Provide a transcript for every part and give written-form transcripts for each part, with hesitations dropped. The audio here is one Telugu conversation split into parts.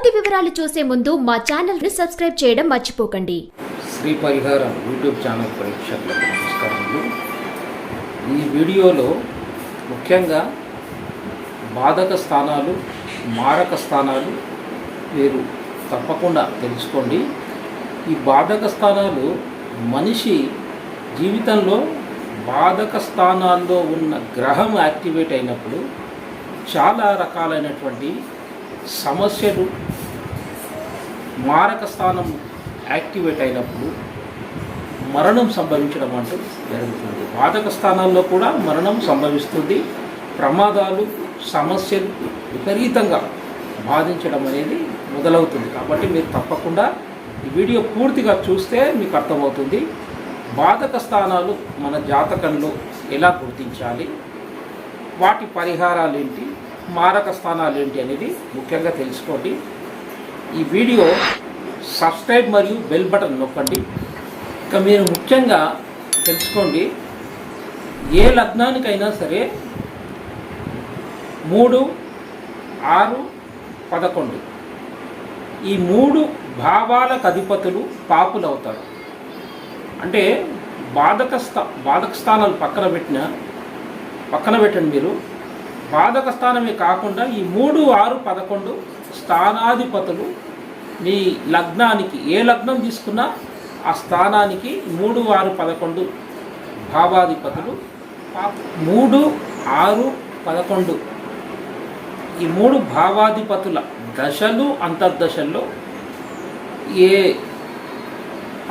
పూర్తి వివరాలు చూసే ముందు మా ఛానల్ ని సబ్స్క్రైబ్ చేయడం మర్చిపోకండి. శ్రీ పరిహారం యూట్యూబ్ ఛానల్ ప్రేక్షకులకు నమస్కారములు. ఈ వీడియోలో ముఖ్యంగా బాధక స్థానాలు, మారక స్థానాలు మీరు తప్పకుండా తెలుసుకోండి. ఈ బాధక స్థానాలు మనిషి జీవితంలో బాధక స్థానాల్లో ఉన్న గ్రహం యాక్టివేట్ అయినప్పుడు చాలా రకాలైనటువంటి సమస్యలు, మారక స్థానం యాక్టివేట్ అయినప్పుడు మరణం సంభవించడం అంటూ జరుగుతుంది. బాధక స్థానాల్లో కూడా మరణం సంభవిస్తుంది. ప్రమాదాలు, సమస్యలు విపరీతంగా బాధించడం అనేది మొదలవుతుంది. కాబట్టి మీరు తప్పకుండా ఈ వీడియో పూర్తిగా చూస్తే మీకు అర్థమవుతుంది. బాధక స్థానాలు మన జాతకంలో ఎలా గుర్తించాలి, వాటి పరిహారాలు ఏంటి, మారక స్థానాలు ఏంటి అనేది ముఖ్యంగా తెలుసుకోండి. ఈ వీడియో సబ్స్క్రైబ్ మరియు బెల్ బటన్ నొక్కండి. ఇక మీరు ముఖ్యంగా తెలుసుకోండి, ఏ లగ్నానికైనా సరే 3, 6, 11 ఈ 3 భావాలకు అధిపతులు పాపులు అవుతారు. అంటే బాధక స్థానాలు పక్కన పెట్టండి. మీరు బాధక స్థానమే కాకుండా ఈ 3, 6, 11 స్థానాధిపతులు మీ లగ్నానికి, ఏ లగ్నం తీసుకున్నా ఆ స్థానానికి 3, 6, 11 భావాధిపతులు 3, 6, 11 ఈ 3 భావాధిపతుల దశలు, అంతర్దశల్లో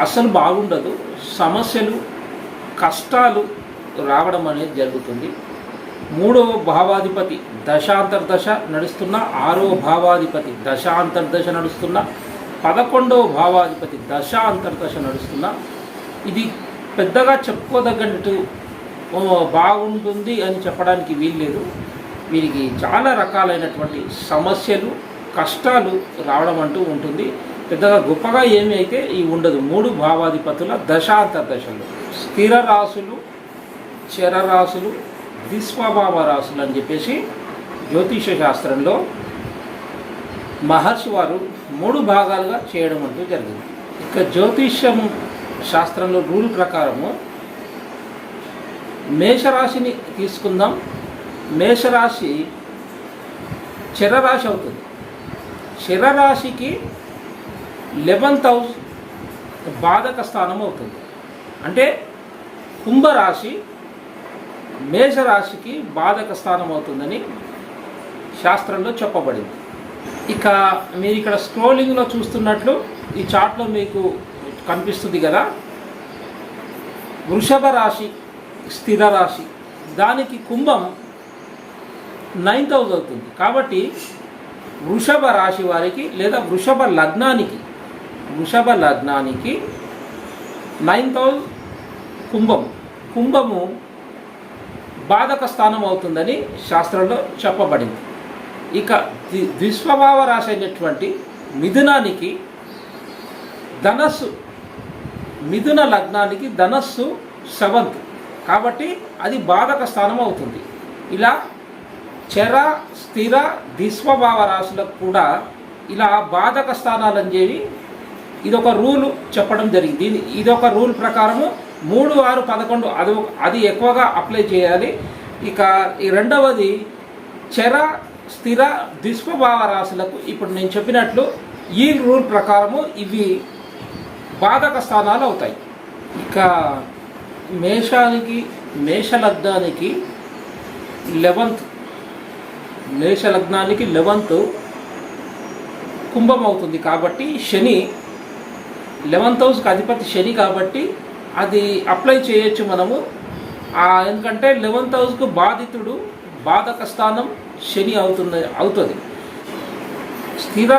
అసలు బాగుండదు. సమస్యలు, కష్టాలు రావడం అనేది జరుగుతుంది. 3వ భావాధిపతి దశాంతర్దశ నడుస్తున్న, 6వ భావాధిపతి దశాంతర్దశ నడుస్తున్న, 11వ భావాధిపతి దశాంతర్దశ నడుస్తున్న, ఇది పెద్దగా చెప్పుకోదగ్గట్టు బాగుంటుంది అని చెప్పడానికి వీల్లేదు. వీరికి చాలా రకాలైనటువంటి సమస్యలు, కష్టాలు రావడం అంటూ ఉంటుంది. పెద్దగా గొప్పగా ఏమి అయితే ఉండదు. 3 భావాధిపతుల దశాంతర్దశలు స్థిర రాశులు, చరరాశులు, ద్విస్వభావ రాశులు అని చెప్పేసి జ్యోతిష శాస్త్రంలో మహర్షి వారు 3 భాగాలుగా చేయడం అంటూ జరిగింది. ఇక జ్యోతిష్యం శాస్త్రంలో రూల్ ప్రకారము మేషరాశిని తీసుకుందాం. మేషరాశి చరరాశి అవుతుంది. చరరాశికి 11th హౌస్ బాధక స్థానం అవుతుంది. అంటే కుంభరాశి మేషరాశికి బాధక స్థానం అవుతుందని శాస్త్రంలో చెప్పబడింది. ఇక మీరు ఇక్కడ స్క్రోలింగ్లో చూస్తున్నట్లు ఈ చార్ట్లో మీకు కనిపిస్తుంది కదా, వృషభ రాశి స్థిర రాశి, దానికి కుంభం 9th హౌస్ అవుతుంది. కాబట్టి వృషభ రాశి వారికి లేదా వృషభ లగ్నానికి 9th హౌస్ కుంభము బాధక స్థానం అవుతుందని శాస్త్రంలో చెప్పబడింది. ఇక ద్విస్వభావ రాశి అయినటువంటి మిథునానికి ధనస్సు, మిథున లగ్నానికి ధనస్సు 7th, కాబట్టి అది బాధక స్థానం అవుతుంది. ఇలా చర, స్థిర, ద్విస్వభావ రాశులకు కూడా ఇలా బాధక స్థానాలని చెప్పి ఇదొక రూలు చెప్పడం జరిగింది. ఇదొక రూల్ ప్రకారము 3, 6, 11 అది ఎక్కువగా అప్లై చేయాలి. ఇక ఈ రెండవది చర, స్థిర, ద్విస్వభావ రాశులకు ఇప్పుడు నేను చెప్పినట్లు ఈ రూల్ ప్రకారము ఇవి బాధక స్థానాలు అవుతాయి. ఇక మేష లగ్నానికి 11th కుంభం అవుతుంది. కాబట్టి శని 11th హౌస్కి అధిపతి శని, కాబట్టి అది అప్లై చేయొచ్చు మనము. ఎందుకంటే 11th హౌస్కు బాధితుడు, బాధక స్థానం శని అవుతుంది. స్థిర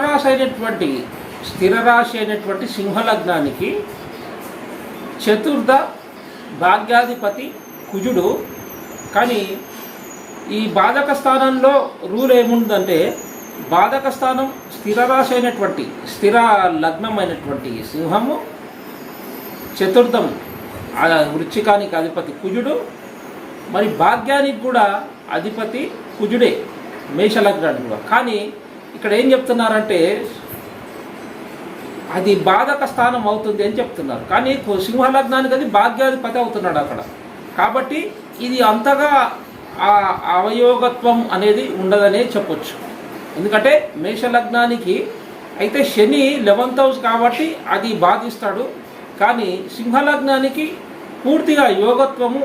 రాశి అయినటువంటి సింహలగ్నానికి 4th భాగ్యాధిపతి కుజుడు. కానీ ఈ బాధక స్థానంలో రూల్ ఏముందంటే, బాధక స్థానం స్థిర రాశి అయినటువంటి, స్థిర లగ్నం అయినటువంటి సింహము, 4th వృశ్చికానికి అధిపతి కుజుడు, మరి భాగ్యానికి కూడా అధిపతి కుజుడే, మేషలగ్నానికి కూడా. కానీ ఇక్కడ ఏం చెప్తున్నారంటే అది బాధక స్థానం అవుతుంది అని చెప్తున్నారు. కానీ సింహలగ్నానికి అది భాగ్యాధిపతి అవుతున్నాడు అక్కడ. కాబట్టి ఇది అంతగా ఆ అవయోగత్వం అనేది ఉండదనే చెప్పొచ్చు. ఎందుకంటే మేషలగ్నానికి అయితే శని 11th హౌస్ కాబట్టి అది బాధిస్తాడు. కానీ సింహలగ్నానికి పూర్తిగా యోగత్వము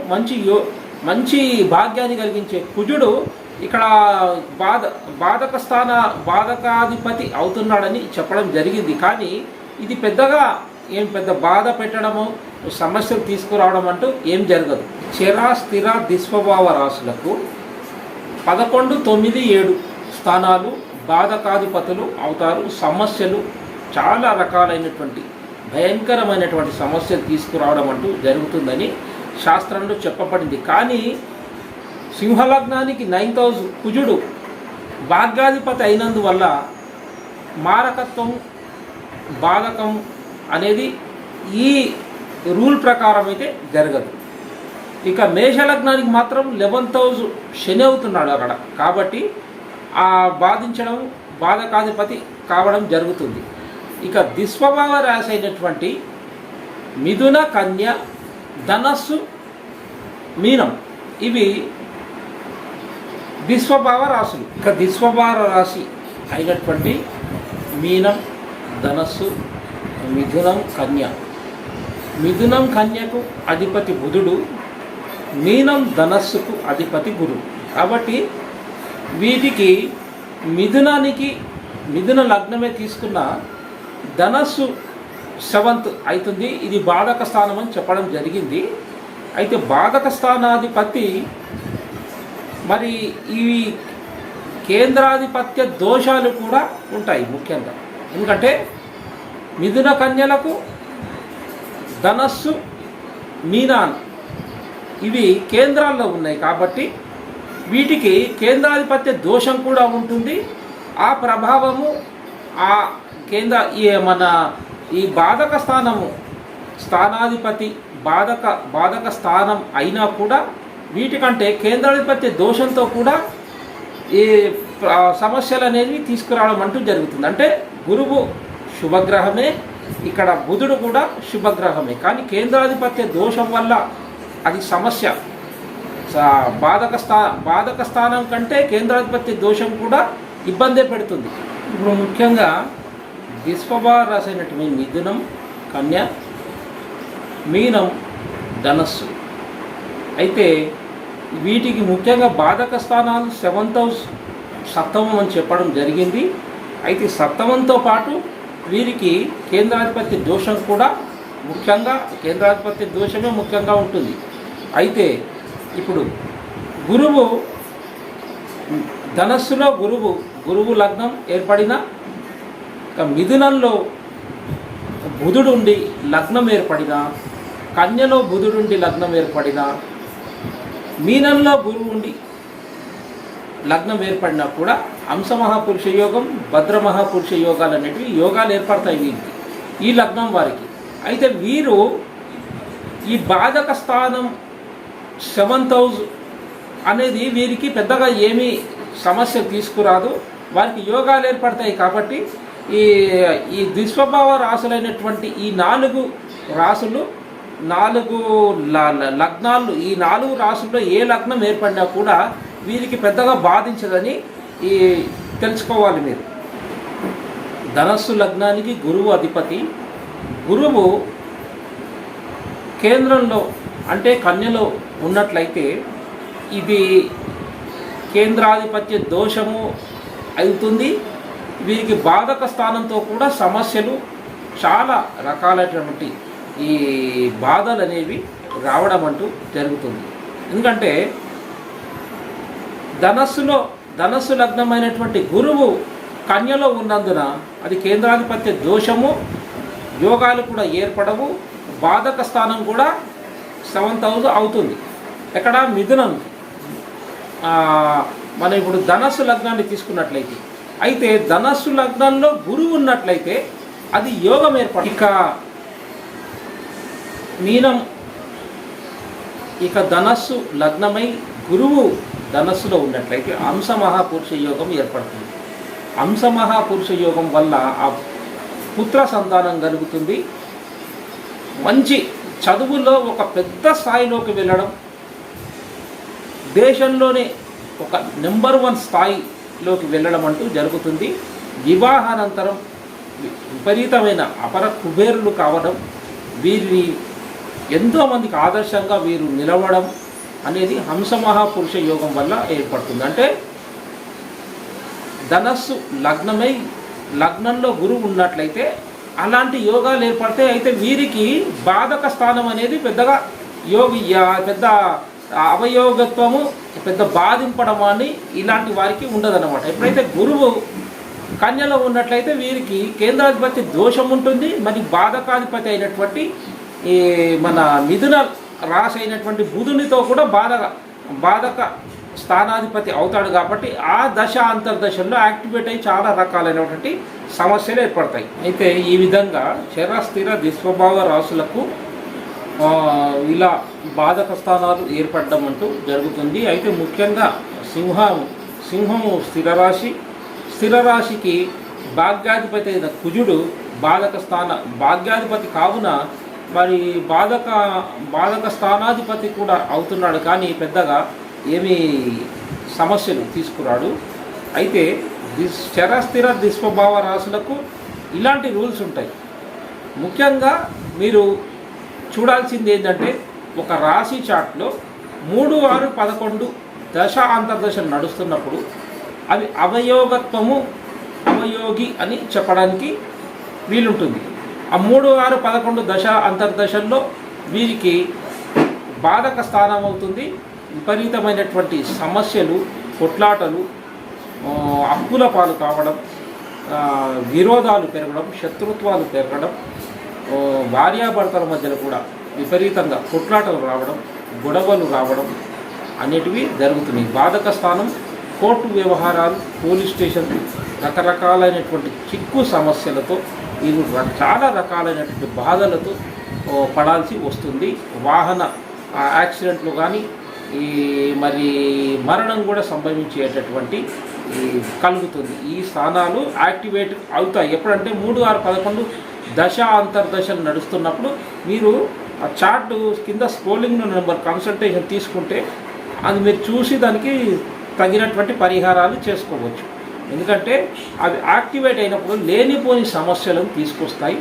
మంచి భాగ్యాన్ని కలిగించే కుజుడు ఇక్కడ బాధకాధిపతి అవుతున్నాడని చెప్పడం జరిగింది. కానీ ఇది పెద్దగా పెద్ద బాధ పెట్టడము, సమస్యలు తీసుకురావడం అంటూ ఏం జరగదు. చర స్థిర దిస్వభావ రాశులకు 11, 9, 7 స్థానాలు బాధకాధిపతులు అవుతారు. సమస్యలు చాలా రకాలైనటువంటి భయంకరమైనటువంటి సమస్యలు తీసుకురావడం అంటూ జరుగుతుందని శాస్త్రంలో చెప్పబడింది. కానీ సింహలగ్నానికి 9th హౌస్ కుజుడు భాగ్యాధిపతి అయినందువల్ల మారకత్వం, బాధకం అనేది ఈ రూల్ ప్రకారం అయితే జరగదు. ఇక మేషలగ్నానికి మాత్రం 11th హౌస్ శని అవుతున్నాడు అక్కడ. కాబట్టి ఆ బాధించడం, బాధకాధిపతి కావడం జరుగుతుంది. ఇక దిస్వభావ రాశి అయినటువంటి మిథున, కన్య, ధనస్సు, మీనం ఇవి దిస్వభావ రాశులు. ఇక దిస్వభావ రాశి అయినటువంటి మీనం, ధనస్సు, మిథునం, కన్య. మిథునం, కన్యకు అధిపతి బుధుడు, మీనం, ధనస్సుకు అధిపతి గురువు. కాబట్టి వీటికి మిథున లగ్నమే తీసుకున్న ధనస్సు 7th అవుతుంది. ఇది బాధక స్థానం అని చెప్పడం జరిగింది. అయితే బాధక స్థానాధిపతి మరి ఈ కేంద్రాధిపత్య దోషాలు కూడా ఉంటాయి ముఖ్యంగా. ఎందుకంటే మిథున కన్యలకు ధనస్సు, మీనాన్ ఇవి కేంద్రాల్లో ఉన్నాయి. కాబట్టి వీటికి కేంద్రాధిపత్య దోషం కూడా ఉంటుంది. ఆ ప్రభావము ఈ బాధక స్థానాధిపతి బాధక స్థానం అయినా కూడా వీటికంటే కేంద్రాధిపత్య దోషంతో కూడా ఈ సమస్యలు అనేవి తీసుకురావడం అంటూ జరుగుతుంది. అంటే గురువు శుభగ్రహమే, ఇక్కడ బుధుడు కూడా శుభగ్రహమే. కానీ కేంద్రాధిపత్య దోషం వల్ల అది సమస్య. బాధక స్థానం కంటే కేంద్రాధిపత్య దోషం కూడా ఇబ్బందే పెడుతుంది. ఇప్పుడు ముఖ్యంగా దిస్వభావ రాశి అయినటువంటి మిథునం, కన్య, మీనం, ధనస్సు అయితే వీటికి ముఖ్యంగా బాధక స్థానాలు 7th హౌస్ సప్తమం అని చెప్పడం జరిగింది. అయితే సప్తమంతో పాటు వీరికి కేంద్రాధిపత్య దోషం కూడా కేంద్రాధిపత్య దోషమే ముఖ్యంగా ఉంటుంది. అయితే ఇప్పుడు గురువు ధనస్సులో గురువు లగ్నం ఏర్పడిన, మిథునంలో బుధుడుండి లగ్నం ఏర్పడిన, కన్యలో బుధుడుండి లగ్నం ఏర్పడిన, మీనంలో గురువు ఉండి లగ్నం ఏర్పడినా కూడా అంశమహాపురుష యోగం, భద్రమహాపురుష యోగాలు అనేటివి యోగాలు ఏర్పడతాయి వీరికి, ఈ లగ్నం వారికి. అయితే వీరు ఈ బాధక స్థానం 7th హౌస్ అనేది వీరికి పెద్దగా ఏమీ సమస్య తీసుకురాదు, వారికి యోగాలు ఏర్పడతాయి. కాబట్టి ఈ దుస్వభావ రాశులైనటువంటి ఈ 4 రాశులు, 4 లగ్నాలు, ఈ 4 రాశుల్లో ఏ లగ్నం ఏర్పడినా కూడా వీరికి పెద్దగా బాధించదని తెలుసుకోవాలి మీరు. ధనస్సు లగ్నానికి గురువు అధిపతి. గురువు కేంద్రంలో అంటే కన్యలో ఉన్నట్లయితే ఇది కేంద్రాధిపత్య దోషము అవుతుంది. వీరికి బాధక స్థానంతో కూడా సమస్యలు, చాలా రకాలైనటువంటి ఈ బాధలు అనేవి రావడం అంటూ జరుగుతుంది. ఎందుకంటే ధనస్సు లగ్నమైనటువంటి గురువు కన్యలో ఉన్నందున అది కేంద్రాధిపత్య దోషము, యోగాలు కూడా ఏర్పడవు, బాధక స్థానం కూడా 7th హౌస్ అవుతుంది. ఎక్కడ మిథునం మనం ఇప్పుడు ధనస్సు లగ్నాన్ని తీసుకున్నట్లయితే, అయితే ధనస్సు లగ్నంలో గురువు ఉన్నట్లయితే అది యోగం ఏర్పడు. ఇక ధనస్సు లగ్నమై గురువు ధనస్సులో ఉన్నట్లయితే అంశ మహాపురుష యోగం ఏర్పడుతుంది. అంశ మహాపురుష యోగం వల్ల పుత్ర సంతానం కలుగుతుంది. మంచి చదువుల్లో ఒక పెద్ద స్థాయిలోకి వెళ్ళడం, దేశంలోనే ఒక నెంబర్ 1 స్థాయిలోకి వెళ్ళడం అంటూ జరుగుతుంది. వివాహానంతరం విపరీతమైన అపర కుబేరులు కావడం, వీరిని ఎంతోమందికి ఆదర్శంగా వీరు నిలవడం అనేది హంస మహాపురుష యోగం వల్ల ఏర్పడుతుంది. అంటే ధనస్సు లగ్నంలో గురువు ఉన్నట్లయితే అలాంటి యోగాలు ఏర్పడతాయి. అయితే వీరికి బాధక స్థానం అనేది పెద్దగా పెద్ద అవయోగత్వము, పెద్ద బాధింపడం అని ఇలాంటి వారికి ఉండదన్నమాట. ఎప్పుడైతే గురువు కన్యలో ఉన్నట్లయితే వీరికి కేంద్రాధిపతి దోషం ఉంటుంది. మరి బాధకాధిపతి అయినటువంటి ఈ మన మిథున రాశి అయినటువంటి బుధునితో కూడా బాధక స్థానాధిపతి అవుతాడు. కాబట్టి ఆ దశ అంతర్దశల్లో యాక్టివేట్ అయ్యి చాలా రకాలైనటువంటి సమస్యలు ఏర్పడతాయి. అయితే ఈ విధంగా చరస్థిర దిస్వభావ రాశులకు ఇలా బాధక స్థానాలు ఏర్పడడం అంటూ జరుగుతుంది. అయితే ముఖ్యంగా సింహము స్థిర రాశికి భాగ్యాధిపతి అయిన కుజుడు భాగ్యాధిపతి కావున మరి బాధక స్థానాధిపతి కూడా అవుతున్నాడు. కానీ పెద్దగా ఏమీ సమస్యలు తీసుకురాడు. అయితే చరస్థిర దిస్వభావ రాశులకు ఇలాంటి రూల్స్ ఉంటాయి. ముఖ్యంగా మీరు చూడాల్సింది ఏంటంటే ఒక రాశి చార్ట్లో 3, 6, 11 దశ అంతర్దశలు నడుస్తున్నప్పుడు అవి అవయోగి అని చెప్పడానికి వీలుంటుంది. ఆ 3, 6, 11 దశ అంతర్దశల్లో వీరికి బాధక స్థానం అవుతుంది. విపరీతమైనటువంటి సమస్యలు, కొట్లాటలు, అప్పుల పాలు కావడం, విరోధాలు పెరగడం, శత్రుత్వాలు పెరగడం, భార్యాభర్తల మధ్యలో కూడా విపరీతంగా కొట్లాటలు రావడం, గొడవలు రావడం అనేటివి జరుగుతున్నాయి. బాధక స్థానం కోర్టు వ్యవహారాలు, పోలీస్ స్టేషన్, రకరకాలైనటువంటి చిక్కు సమస్యలతో వీరు చాలా రకాలైనటువంటి బాధలతో పడాల్సి వస్తుంది. వాహన యాక్సిడెంట్లు కానీ మరి మరణం కూడా సంభవించేటటువంటి కలుగుతుంది. ఈ స్థానాలు యాక్టివేట్ అవుతాయి ఎప్పుడంటే 3, 6, 11 దశ అంతర్దశలు నడుస్తున్నప్పుడు మీరు ఆ చార్ట్ కింద స్క్రోలింగ్ నెంబర్ కన్సల్టేషన్ తీసుకుంటే అది మీరు చూసి దానికి తగినటువంటి పరిహారాలు చేసుకోవచ్చు. ఎందుకంటే అవి యాక్టివేట్ అయినప్పుడు లేనిపోని సమస్యలను తీసుకొస్తాయి.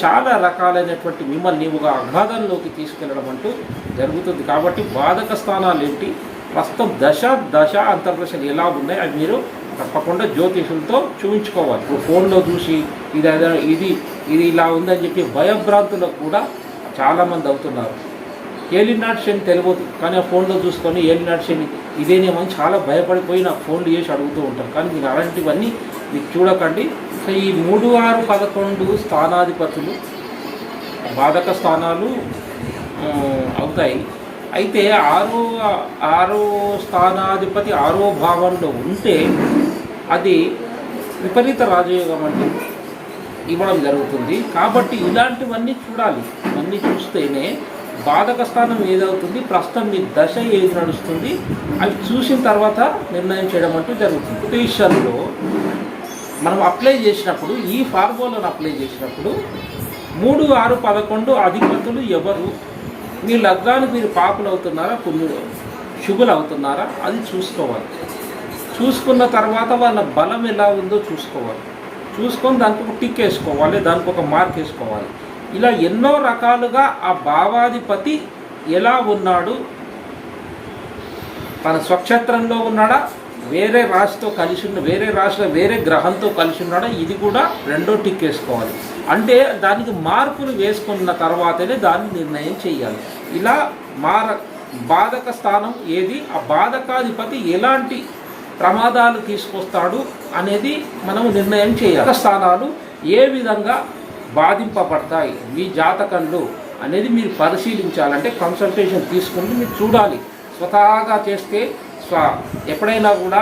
చాలా రకాలైనటువంటి మిమ్మల్ని ఒక అగాధంలోకి తీసుకెళ్ళడం అంటూ జరుగుతుంది. కాబట్టి బాధక స్థానాలు ఏంటి, ప్రస్తుతం దశ అంతర్దశలు ఎలా ఉన్నాయి అవి మీరు తప్పకుండా జ్యోతిషులతో చూపించుకోవాలి. ఇప్పుడు ఫోన్లో చూసి ఇది ఇలా ఉందని చెప్పి భయభ్రాంతులకు కూడా చాలామంది అవుతున్నారు. ఏలినాటి శని తెలియదు కానీ ఆ ఫోన్లో చూసుకొని ఏలినాటి శని ఇదేనేమో అని చాలా భయపడిపోయి నాకు ఫోన్లు చేసి అడుగుతూ ఉంటారు. కానీ మీరు అలాంటివన్నీ మీకు చూడకండి. సో ఈ 3, 6, 11 స్థానాధిపతులు బాధక స్థానాలు అవుతాయి. అయితే ఆరో స్థానాధిపతి 6వ భావంలో ఉంటే అది విపరీత రాజయోగం అంటే ఇవ్వడం జరుగుతుంది. కాబట్టి ఇలాంటివన్నీ చూడాలి. ఇవన్నీ చూస్తేనే బాధక స్థానం ఏదవుతుంది, ప్రస్తుతం మీ దశ ఏది నడుస్తుంది అవి చూసిన తర్వాత నిర్ణయం చేయడం అంటూ జరుగుతుంది. జ్యోతిష్యంలో మనం అప్లై చేసినప్పుడు ఈ ఫార్ములాను అప్లై చేసినప్పుడు 3, 6, 11 అధిపతులు ఎవరు, మీ లగ్నానికి మీరు పాపులు అవుతున్నారా, శుభులు అవుతున్నారా అది చూసుకోవాలి. చూసుకున్న తర్వాత వాళ్ళ బలం ఎలా ఉందో చూసుకోవాలి. చూసుకొని దానికి ఒక టిక్ వేసుకోవాలి, దానికి ఒక మార్క్ వేసుకోవాలి. ఇలా ఎన్నో రకాలుగా ఆ భావాధిపతి ఎలా ఉన్నాడు, తన స్వక్షేత్రంలో ఉన్నాడా, వేరే రాశితో కలిసి వేరే రాశిలో వేరే గ్రహంతో కలిసి ఉన్నాడా, ఇది కూడా రెండో టిక్ వేసుకోవాలి. అంటే దానికి మార్పులు వేసుకున్న తర్వాతనే దాన్ని నిర్ణయం చేయాలి. ఇలా బాధక స్థానం ఏది, ఆ బాధకాధిపతి ఎలాంటి ప్రమాదాలు తీసుకొస్తాడు అనేది మనం నిర్ణయం చేయాలి. స్థానాలు ఏ విధంగా బాధింపబడతాయి మీ జాతకంలో అనేది మీరు పరిశీలించాలంటే కన్సల్టేషన్ తీసుకుని మీరు చూడాలి. స్వతహాగా చేస్తే ఎప్పుడైనా కూడా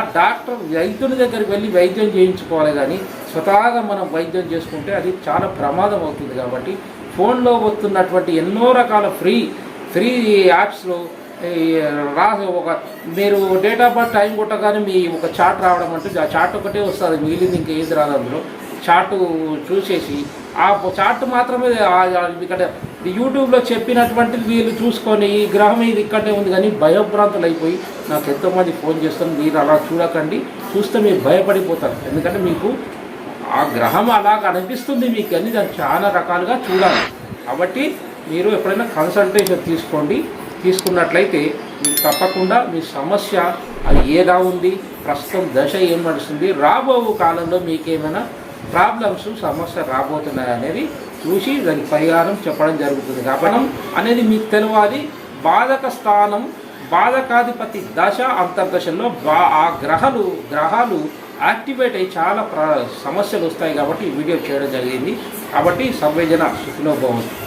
వైద్యుని దగ్గరికి వెళ్ళి వైద్యం చేయించుకోవాలి. కానీ స్వతహాగా మనం వైద్యం చేసుకుంటే అది చాలా ప్రమాదం అవుతుంది. కాబట్టి ఫోన్లో వస్తున్నటువంటి ఎన్నో రకాల ఫ్రీ యాప్స్లో మీరు డేట్ ఆఫ్ బర్త్ టైం కొట్టగానే మీ ఒక చార్ట్ రావడం అంటే ఆ చార్ట్ ఒకటే వస్తుంది, మిగిలింది ఇంకేది రాదు. అందులో చార్టు చూసేసి ఆ చార్ట్ మాత్రమే ఇక్కడ యూట్యూబ్లో చెప్పినటువంటి వీళ్ళు చూసుకొని ఈ గ్రహం ఇది ఇక్కడనే ఉంది కానీ భయభ్రాంతులు అయిపోయి నాకు ఎంతోమంది ఫోన్ చేస్తాను. మీరు అలా చూడకండి, చూస్తే మీరు భయపడిపోతారు. ఎందుకంటే మీకు ఆ గ్రహం అలాగ అనిపిస్తుంది మీకు అని దాన్ని చాలా రకాలుగా చూడాలి. కాబట్టి మీరు ఎప్పుడైనా కన్సల్టేషన్ తీసుకోండి. తీసుకున్నట్లయితే మీకు తప్పకుండా మీ సమస్య అది ఏదా ఉంది, ప్రస్తుతం దశ ఏం నడుస్తుంది, రాబో కాలంలో మీకేమైనా ప్రాబ్లమ్స్ సమస్య రాబోతున్నాయి అనేది చూసి దానికి పరిహారం చెప్పడం జరుగుతుంది. కాబట్టి అనేది మీకు తెలియాలి. బాధక స్థానం, బాధకాధిపతి దశ అంతర్దశల్లో ఆ గ్రహాలు యాక్టివేట్ అయ్యి చాలా సమస్యలు వస్తాయి. కాబట్టి ఈ వీడియో చేయడం జరిగింది. కాబట్టి సర్వేజన సుఖినో భవంతు.